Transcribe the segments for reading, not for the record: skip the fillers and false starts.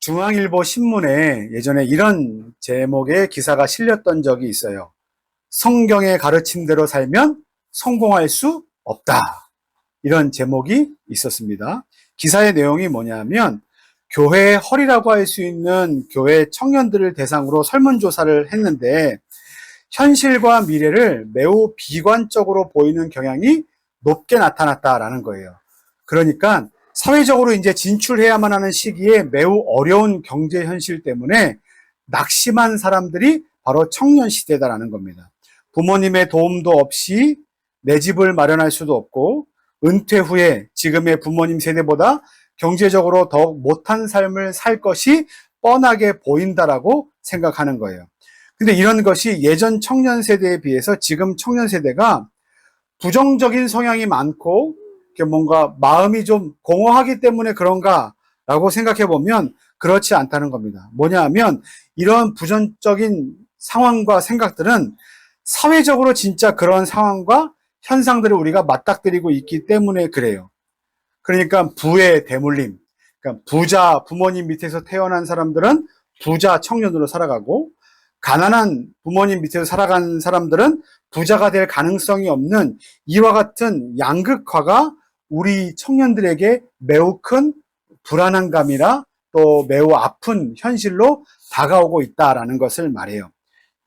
중앙일보 신문에 예전에 이런 제목의 기사가 실렸던 적이 있어요. 성경의 가르침대로 살면 성공할 수 없다. 이런 제목이 있었습니다. 기사의 내용이 뭐냐면 교회의 허리라고 할 수 있는 교회 청년들을 대상으로 설문조사를 했는데 현실과 미래를 매우 비관적으로 보이는 경향이 높게 나타났다라는 거예요. 그러니까 사회적으로 이제 진출해야만 하는 시기에 매우 어려운 경제 현실 때문에 낙심한 사람들이 바로 청년 시대다라는 겁니다. 부모님의 도움도 없이 내 집을 마련할 수도 없고 은퇴 후에 지금의 부모님 세대보다 경제적으로 더욱 못한 삶을 살 것이 뻔하게 보인다라고 생각하는 거예요. 근데 이런 것이 예전 청년 세대에 비해서 지금 청년 세대가 부정적인 성향이 많고 뭔가 마음이 좀 공허하기 때문에 그런가라고 생각해 보면 그렇지 않다는 겁니다. 뭐냐 하면 이런 부정적인 상황과 생각들은 사회적으로 진짜 그런 상황과 현상들을 우리가 맞닥뜨리고 있기 때문에 그래요. 그러니까 부의 대물림, 그러니까 부자 부모님 밑에서 태어난 사람들은 부자 청년으로 살아가고 가난한 부모님 밑에서 살아간 사람들은 부자가 될 가능성이 없는 이와 같은 양극화가 우리 청년들에게 매우 큰 불안감이라 또 매우 아픈 현실로 다가오고 있다라는 것을 말해요.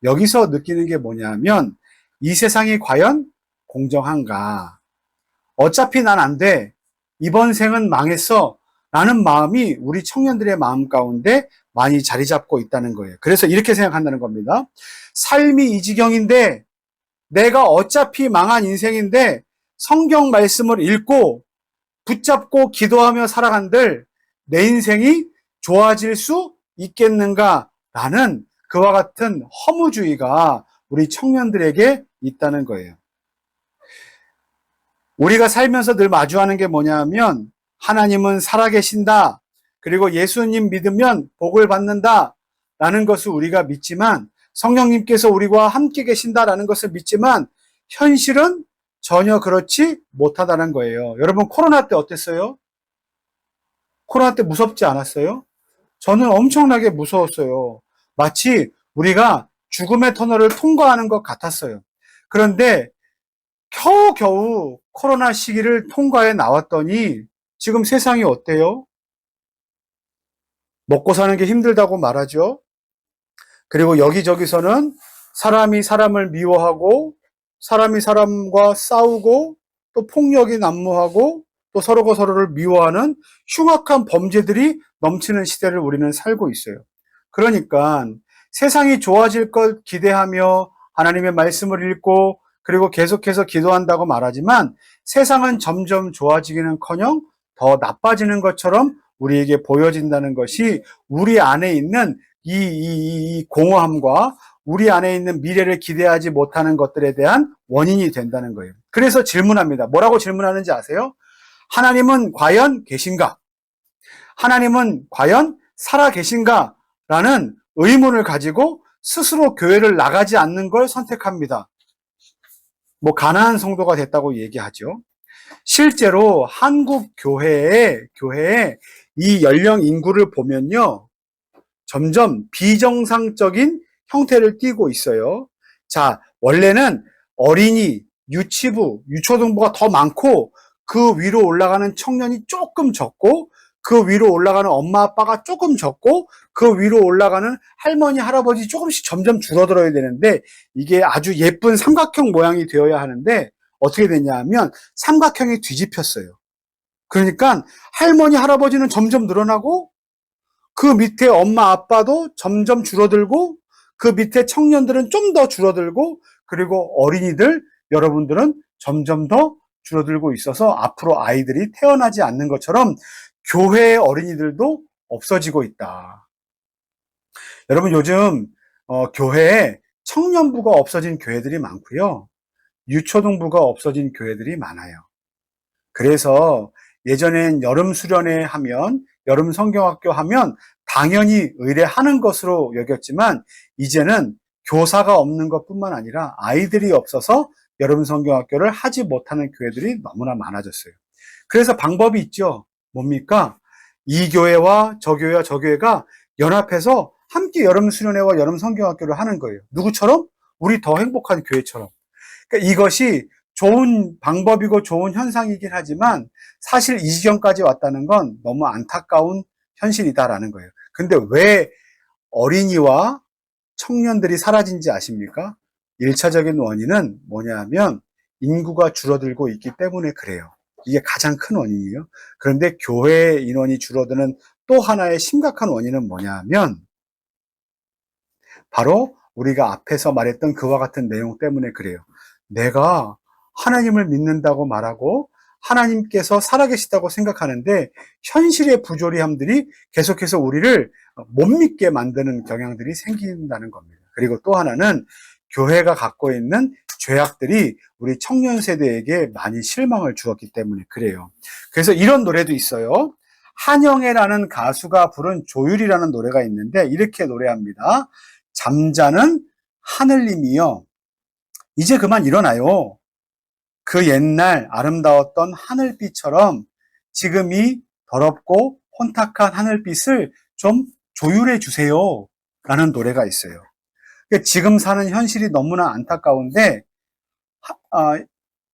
여기서 느끼는 게 뭐냐면 이 세상이 과연 공정한가? 어차피 난 안 돼. 이번 생은 망했어. 라는 마음이 우리 청년들의 마음 가운데 많이 자리 잡고 있다는 거예요. 그래서 이렇게 생각한다는 겁니다. 삶이 이 지경인데 내가 어차피 망한 인생인데 성경 말씀을 읽고 붙잡고 기도하며 살아간들 내 인생이 좋아질 수 있겠는가라는 그와 같은 허무주의가 우리 청년들에게 있다는 거예요. 우리가 살면서 늘 마주하는 게 뭐냐면 하나님은 살아계신다. 그리고 예수님 믿으면 복을 받는다. 라는 것을 우리가 믿지만 성령님께서 우리와 함께 계신다라는 것을 믿지만 현실은 전혀 그렇지 못하다는 거예요. 여러분 코로나 때 어땠어요? 코로나 때 무섭지 않았어요? 저는 엄청나게 무서웠어요. 마치 우리가 죽음의 터널을 통과하는 것 같았어요. 그런데 겨우겨우 코로나 시기를 통과해 나왔더니 지금 세상이 어때요? 먹고 사는 게 힘들다고 말하죠. 그리고 여기저기서는 사람이 사람을 미워하고 사람이 사람과 싸우고 또 폭력이 난무하고 또 서로가 서로를 미워하는 흉악한 범죄들이 넘치는 시대를 우리는 살고 있어요. 그러니까 세상이 좋아질 걸 기대하며 하나님의 말씀을 읽고 그리고 계속해서 기도한다고 말하지만 세상은 점점 좋아지기는커녕 더 나빠지는 것처럼 우리에게 보여진다는 것이 우리 안에 있는 이 공허함과 우리 안에 있는 미래를 기대하지 못하는 것들에 대한 원인이 된다는 거예요. 그래서 질문합니다. 뭐라고 질문하는지 아세요? 하나님은 과연 계신가? 하나님은 과연 살아 계신가? 라는 의문을 가지고 스스로 교회를 나가지 않는 걸 선택합니다. 뭐 가난한 성도가 됐다고 얘기하죠. 실제로 한국 교회의 이 연령 인구를 보면요. 점점 비정상적인 형태를 띠고 있어요. 자, 원래는 어린이, 유치부, 유초등부가 더 많고 그 위로 올라가는 청년이 조금 적고 그 위로 올라가는 엄마 아빠가 조금 적고 그 위로 올라가는 할머니 할아버지 조금씩 점점 줄어들어야 되는데 이게 아주 예쁜 삼각형 모양이 되어야 하는데 어떻게 됐냐 하면 삼각형이 뒤집혔어요. 그러니까 할머니 할아버지는 점점 늘어나고 그 밑에 엄마 아빠도 점점 줄어들고 그 밑에 청년들은 좀 더 줄어들고 그리고 어린이들 여러분들은 점점 더 줄어들고 있어서 앞으로 아이들이 태어나지 않는 것처럼 교회의 어린이들도 없어지고 있다. 여러분 요즘 교회에 청년부가 없어진 교회들이 많고요. 유초등부가 없어진 교회들이 많아요. 그래서 예전엔 여름 수련회 하면 여름 성경학교 하면 당연히 의례하는 것으로 여겼지만 이제는 교사가 없는 것뿐만 아니라 아이들이 없어서 여름 성경학교를 하지 못하는 교회들이 너무나 많아졌어요. 그래서 방법이 있죠. 뭡니까? 이 교회와 저 교회와 저 교회가 연합해서 함께 여름 수련회와 여름 성경학교를 하는 거예요. 누구처럼? 우리 더 행복한 교회처럼. 그러니까 이것이 좋은 방법이고 좋은 현상이긴 하지만 사실 이 지경까지 왔다는 건 너무 안타까운 현실이다라는 거예요. 근데 왜 어린이와 청년들이 사라진지 아십니까? 1차적인 원인은 뭐냐 하면 인구가 줄어들고 있기 때문에 그래요. 이게 가장 큰 원인이에요. 그런데 교회 인원이 줄어드는 또 하나의 심각한 원인은 뭐냐 하면 바로 우리가 앞에서 말했던 그와 같은 내용 때문에 그래요. 내가 하나님을 믿는다고 말하고 하나님께서 살아계시다고 생각하는데 현실의 부조리함들이 계속해서 우리를 못 믿게 만드는 경향들이 생긴다는 겁니다. 그리고 또 하나는 교회가 갖고 있는 죄악들이 우리 청년 세대에게 많이 실망을 주었기 때문에 그래요. 그래서 이런 노래도 있어요. 한영애라는 가수가 부른 조율이라는 노래가 있는데 이렇게 노래합니다. 잠자는 하늘님이여 이제 그만 일어나요. 그 옛날 아름다웠던 하늘빛처럼 지금 이 더럽고 혼탁한 하늘빛을 좀 조율해 주세요 라는 노래가 있어요. 지금 사는 현실이 너무나 안타까운데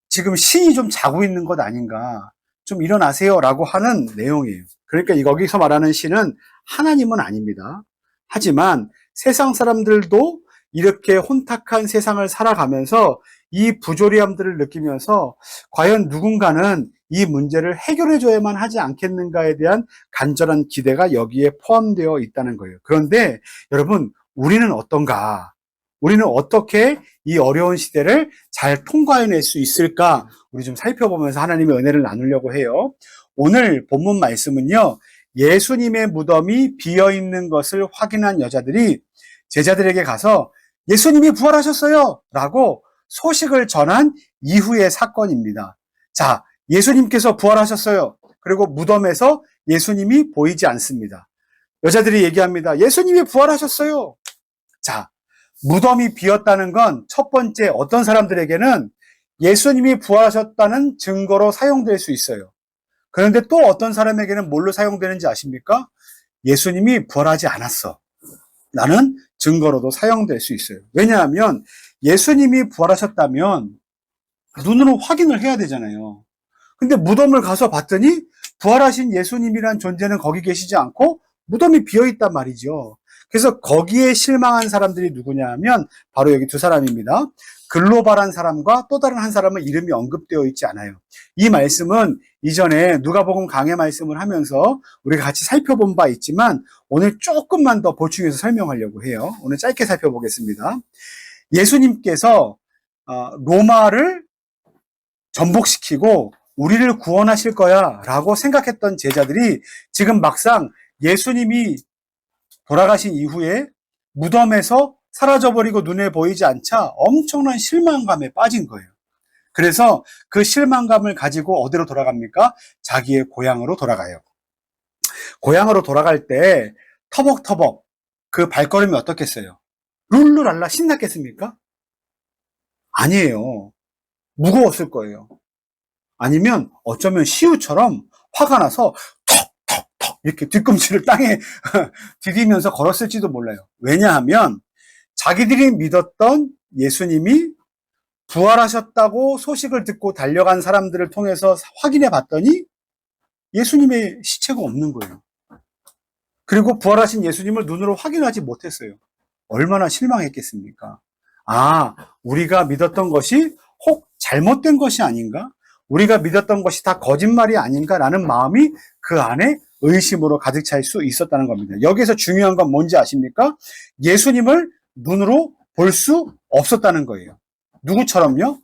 지금 신이 좀 자고 있는 것 아닌가, 좀 일어나세요 라고 하는 내용이에요. 그러니까 여기서 말하는 신은 하나님은 아닙니다. 하지만 세상 사람들도 이렇게 혼탁한 세상을 살아가면서 이 부조리함들을 느끼면서 과연 누군가는 이 문제를 해결해줘야만 하지 않겠는가에 대한 간절한 기대가 여기에 포함되어 있다는 거예요. 그런데 여러분, 우리는 어떤가? 우리는 어떻게 이 어려운 시대를 잘 통과해낼 수 있을까? 우리 좀 살펴보면서 하나님의 은혜를 나누려고 해요. 오늘 본문 말씀은요, 예수님의 무덤이 비어있는 것을 확인한 여자들이 제자들에게 가서 예수님이 부활하셨어요! 라고 소식을 전한 이후의 사건입니다. 자, 예수님께서 부활하셨어요. 그리고 무덤에서 예수님이 보이지 않습니다. 여자들이 얘기합니다. 예수님이 부활하셨어요. 자, 무덤이 비었다는 건 첫 번째 어떤 사람들에게는 예수님이 부활하셨다는 증거로 사용될 수 있어요. 그런데 또 어떤 사람에게는 뭘로 사용되는지 아십니까? 예수님이 부활하지 않았어 라는 증거로도 사용될 수 있어요. 왜냐하면 예수님이 부활하셨다면 눈으로 확인을 해야 되잖아요. 근데 무덤을 가서 봤더니 부활하신 예수님이란 존재는 거기 계시지 않고 무덤이 비어있단 말이죠. 그래서 거기에 실망한 사람들이 누구냐 하면 바로 여기 두 사람입니다. 글로발한 사람과 또 다른 한 사람은 이름이 언급되어 있지 않아요. 이 말씀은 이전에 누가복음 강해 말씀을 하면서 우리가 같이 살펴본 바 있지만 오늘 조금만 더 보충해서 설명하려고 해요. 오늘 짧게 살펴보겠습니다. 예수님께서 로마를 전복시키고 우리를 구원하실 거야 라고 생각했던 제자들이 지금 막상 예수님이 돌아가신 이후에 무덤에서 사라져버리고 눈에 보이지 않자 엄청난 실망감에 빠진 거예요. 그래서 그 실망감을 가지고 어디로 돌아갑니까? 자기의 고향으로 돌아가요. 고향으로 돌아갈 때 터벅터벅 그 발걸음이 어떻겠어요? 룰루랄라 신났겠습니까? 아니에요. 무거웠을 거예요. 아니면 어쩌면 시우처럼 화가 나서 턱턱턱 이렇게 뒤꿈치를 땅에 디디면서 걸었을지도 몰라요. 왜냐하면 자기들이 믿었던 예수님이 부활하셨다고 소식을 듣고 달려간 사람들을 통해서 확인해 봤더니 예수님의 시체가 없는 거예요. 그리고 부활하신 예수님을 눈으로 확인하지 못했어요. 얼마나 실망했겠습니까? 아, 우리가 믿었던 것이 혹 잘못된 것이 아닌가? 우리가 믿었던 것이 다 거짓말이 아닌가라는 마음이 그 안에 의심으로 가득 찰 수 있었다는 겁니다. 여기서 중요한 건 뭔지 아십니까? 예수님을 눈으로 볼 수 없었다는 거예요. 누구처럼요?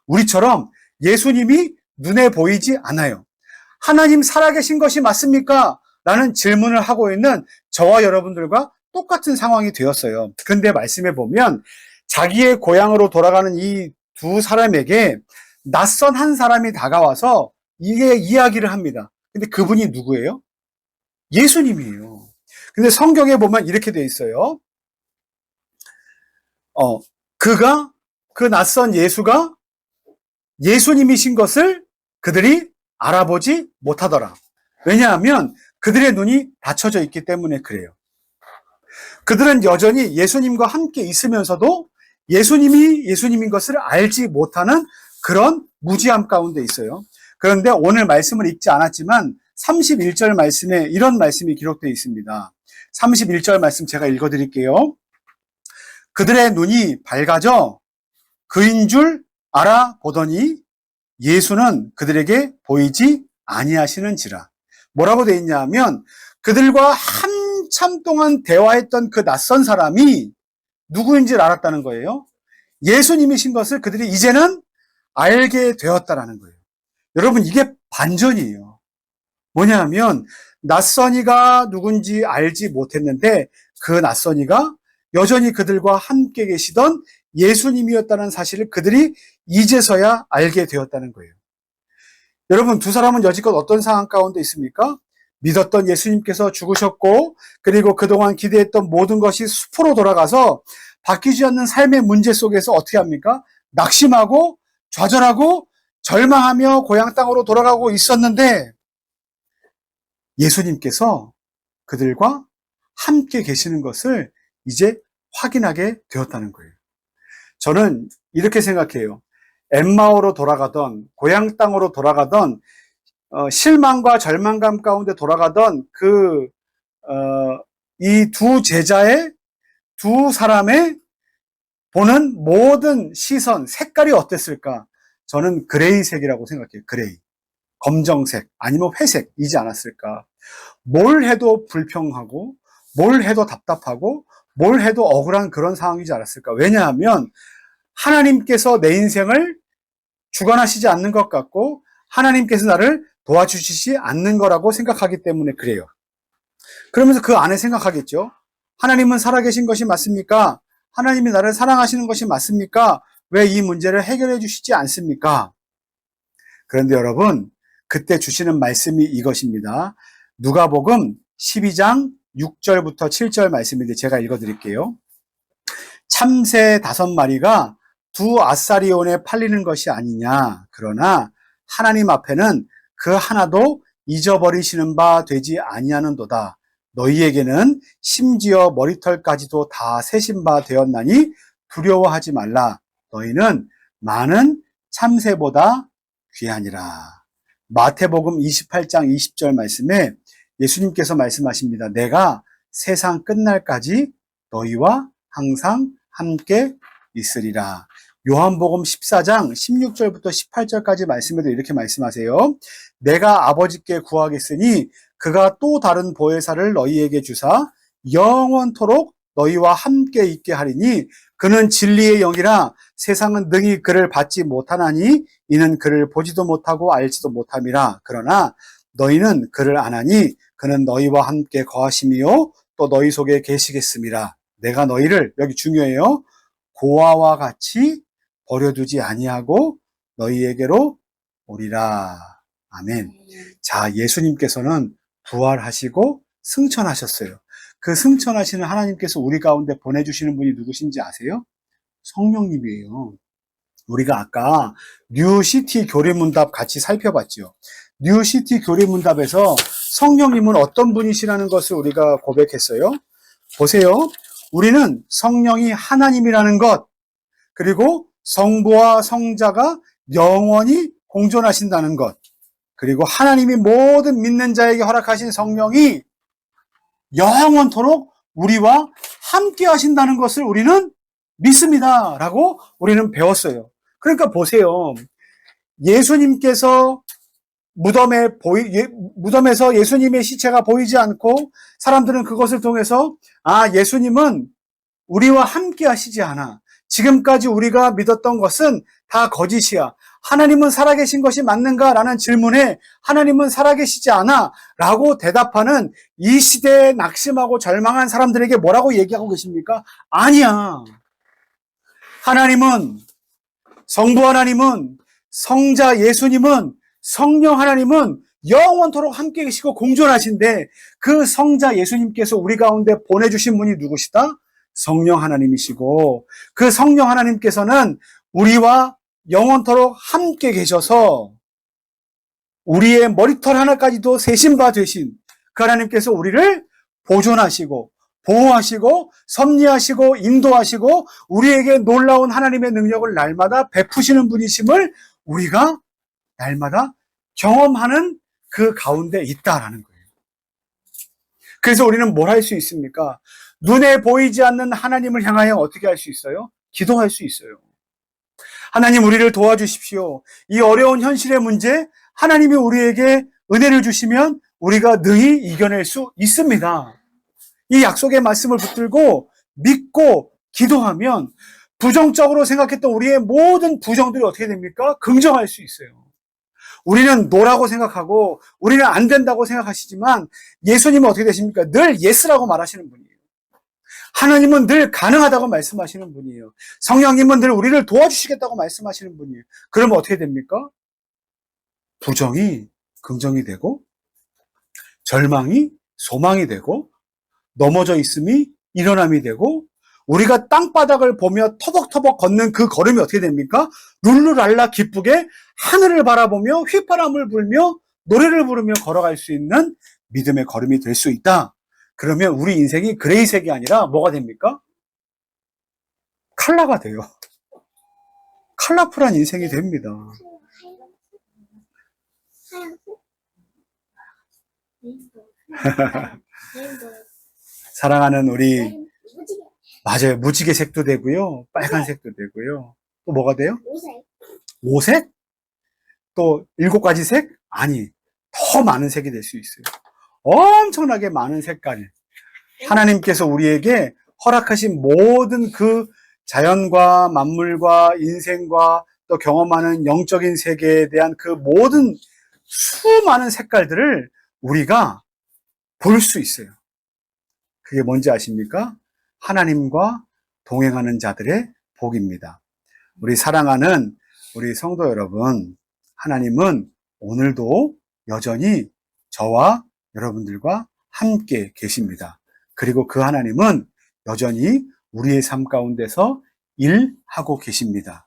우리처럼 예수님이 눈에 보이지 않아요. 하나님 살아계신 것이 맞습니까? 라는 질문을 하고 있는 저와 여러분들과 똑같은 상황이 되었어요. 근데 말씀해 보면 자기의 고향으로 돌아가는 이 두 사람에게 낯선 한 사람이 다가와서 이게 이야기를 합니다. 근데 그분이 누구예요? 예수님이에요. 근데 성경에 보면 이렇게 돼 있어요. 그 낯선 예수가 예수님이신 것을 그들이 알아보지 못하더라. 왜냐하면 그들의 눈이 닫혀져 있기 때문에 그래요. 그들은 여전히 예수님과 함께 있으면서도 예수님이 예수님인 것을 알지 못하는 그런 무지함 가운데 있어요. 그런데 오늘 말씀을 읽지 않았지만 31절 말씀에 이런 말씀이 기록되어 있습니다. 31절 말씀 제가 읽어드릴게요. 그들의 눈이 밝아져 그인 줄 알아보더니 예수는 그들에게 보이지 아니하시는지라. 뭐라고 되어 있냐면 그들과 한참 동안 대화했던 그 낯선 사람이 누구인지 알았다는 거예요. 예수님이신 것을 그들이 이제는 알게 되었다라는 거예요. 여러분, 이게 반전이에요. 뭐냐면 낯선이가 누군지 알지 못했는데 그 낯선이가 여전히 그들과 함께 계시던 예수님이었다는 사실을 그들이 이제서야 알게 되었다는 거예요. 여러분, 두 사람은 여지껏 어떤 상황 가운데 있습니까? 믿었던 예수님께서 죽으셨고 그리고 그동안 기대했던 모든 것이 수포로 돌아가서 바뀌지 않는 삶의 문제 속에서 어떻게 합니까? 낙심하고 좌절하고 절망하며 고향 땅으로 돌아가고 있었는데 예수님께서 그들과 함께 계시는 것을 이제 확인하게 되었다는 거예요. 저는 이렇게 생각해요. 엠마오로 돌아가던 고향 땅으로 돌아가던 실망과 절망감 가운데 돌아가던 이 두 제자의 두 사람의 보는 모든 시선, 색깔이 어땠을까? 저는 그레이색이라고 생각해요. 그레이. 검정색 아니면 회색이지 않았을까? 뭘 해도 불평하고 뭘 해도 답답하고 뭘 해도 억울한 그런 상황이지 않았을까? 왜냐하면 하나님께서 내 인생을 주관하시지 않는 것 같고 하나님께서 나를 도와주시지 않는 거라고 생각하기 때문에 그래요. 그러면서 그 안에 생각하겠죠. 하나님은 살아계신 것이 맞습니까? 하나님이 나를 사랑하시는 것이 맞습니까? 왜 이 문제를 해결해 주시지 않습니까? 그런데 여러분, 그때 주시는 말씀이 이것입니다. 누가복음 12장 6절부터 7절 말씀인데 제가 읽어드릴게요. 참새 5마리가 두 아사리온에 팔리는 것이 아니냐. 그러나 하나님 앞에는 그 하나도 잊어버리시는 바 되지 아니하는도다. 너희에게는 심지어 머리털까지도 다 세신 바 되었나니 두려워하지 말라. 너희는 많은 참새보다 귀하니라. 마태복음 28장 20절 말씀에 예수님께서 말씀하십니다. 내가 세상 끝날까지 너희와 항상 함께 있으리라. 요한복음 14장 16절부터 18절까지 말씀에도 이렇게 말씀하세요. 내가 아버지께 구하겠으니 그가 또 다른 보혜사를 너희에게 주사 영원토록 너희와 함께 있게 하리니 그는 진리의 영이라 세상은 능히 그를 받지 못하나니 이는 그를 보지도 못하고 알지도 못함이라. 그러나 너희는 그를 아나니 그는 너희와 함께 거하심이요 또 너희 속에 계시겠음이라. 내가 너희를, 여기 중요해요, 고아와 같이 버려두지 아니하고 너희에게로 오리라. 아멘. 자, 예수님께서는 부활하시고 승천하셨어요. 그 승천하시는 하나님께서 우리 가운데 보내주시는 분이 누구신지 아세요? 성령님이에요. 우리가 아까 뉴시티 교리문답 같이 살펴봤죠. 뉴시티 교리문답에서 성령님은 어떤 분이시라는 것을 우리가 고백했어요. 보세요. 우리는 성령이 하나님이라는 것, 그리고 성부와 성자가 영원히 공존하신다는 것, 그리고 하나님이 모든 믿는 자에게 허락하신 성령이 영원토록 우리와 함께 하신다는 것을 우리는 믿습니다. 라고 우리는 배웠어요. 그러니까 보세요. 예수님께서 무덤에서 예수님의 시체가 보이지 않고 사람들은 그것을 통해서 예수님은 우리와 함께 하시지 않아. 지금까지 우리가 믿었던 것은 다 거짓이야. 하나님은 살아계신 것이 맞는가? 라는 질문에 하나님은 살아계시지 않아 라고 대답하는 이 시대에 낙심하고 절망한 사람들에게 뭐라고 얘기하고 계십니까? 아니야. 하나님은, 성부 하나님은, 성자 예수님은, 성령 하나님은 영원토록 함께 계시고 공존하신데 그 성자 예수님께서 우리 가운데 보내주신 분이 누구시다? 성령 하나님이시고 그 성령 하나님께서는 우리와 영원토록 함께 계셔서 우리의 머리털 하나까지도 세신 바 되신 그 하나님께서 우리를 보존하시고 보호하시고 섭리하시고 인도하시고 우리에게 놀라운 하나님의 능력을 날마다 베푸시는 분이심을 우리가 날마다 경험하는 그 가운데 있다라는 거예요. 그래서 우리는 뭘 할 수 있습니까? 눈에 보이지 않는 하나님을 향하여 어떻게 할 수 있어요? 기도할 수 있어요. 하나님, 우리를 도와주십시오. 이 어려운 현실의 문제, 하나님이 우리에게 은혜를 주시면 우리가 능히 이겨낼 수 있습니다. 이 약속의 말씀을 붙들고 믿고 기도하면 부정적으로 생각했던 우리의 모든 부정들이 어떻게 됩니까? 긍정할 수 있어요. 우리는 노라고 생각하고 우리는 안 된다고 생각하시지만 예수님은 어떻게 되십니까? 늘 예스라고 말하시는 분이에요. 하나님은 늘 가능하다고 말씀하시는 분이에요. 성령님은 늘 우리를 도와주시겠다고 말씀하시는 분이에요. 그러면 어떻게 됩니까? 부정이 긍정이 되고 절망이 소망이 되고 넘어져 있음이 일어남이 되고 우리가 땅바닥을 보며 터벅터벅 걷는 그 걸음이 어떻게 됩니까? 룰루랄라 기쁘게 하늘을 바라보며 휘파람을 불며 노래를 부르며 걸어갈 수 있는 믿음의 걸음이 될 수 있다. 그러면 우리 인생이 그레이색이 아니라 뭐가 됩니까? 칼라가 돼요. 컬러풀한 인생이 됩니다. 사랑하는 우리, 맞아요. 무지개색도 되고요. 빨간색도 되고요. 또 뭐가 돼요? 오색? 또 7가지 색? 아니, 더 많은 색이 될 수 있어요. 엄청나게 많은 색깔. 하나님께서 우리에게 허락하신 모든 그 자연과 만물과 인생과 또 경험하는 영적인 세계에 대한 그 모든 수많은 색깔들을 우리가 볼 수 있어요. 그게 뭔지 아십니까? 하나님과 동행하는 자들의 복입니다. 우리 사랑하는 우리 성도 여러분, 하나님은 오늘도 여전히 저와 여러분들과 함께 계십니다. 그리고 그 하나님은 여전히 우리의 삶 가운데서 일하고 계십니다.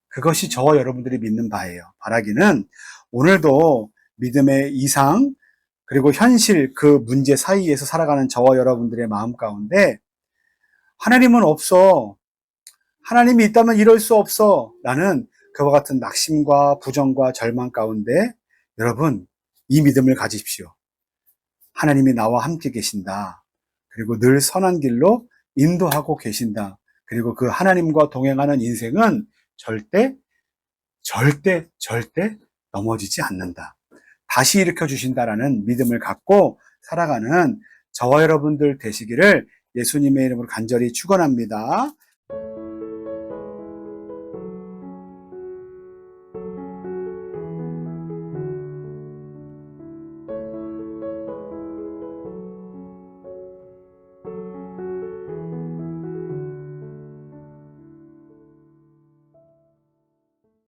그것이 저와 여러분들이 믿는 바예요. 바라기는 오늘도 믿음의 이상 그리고 현실 그 문제 사이에서 살아가는 저와 여러분들의 마음 가운데 하나님은 없어. 하나님이 있다면 이럴 수 없어. 라는 그와 같은 낙심과 부정과 절망 가운데 여러분 이 믿음을 가지십시오. 하나님이 나와 함께 계신다. 그리고 늘 선한 길로 인도하고 계신다. 그리고 그 하나님과 동행하는 인생은 절대 넘어지지 않는다. 다시 일으켜 주신다라는 믿음을 갖고 살아가는 저와 여러분들 되시기를 예수님의 이름으로 간절히 축원합니다.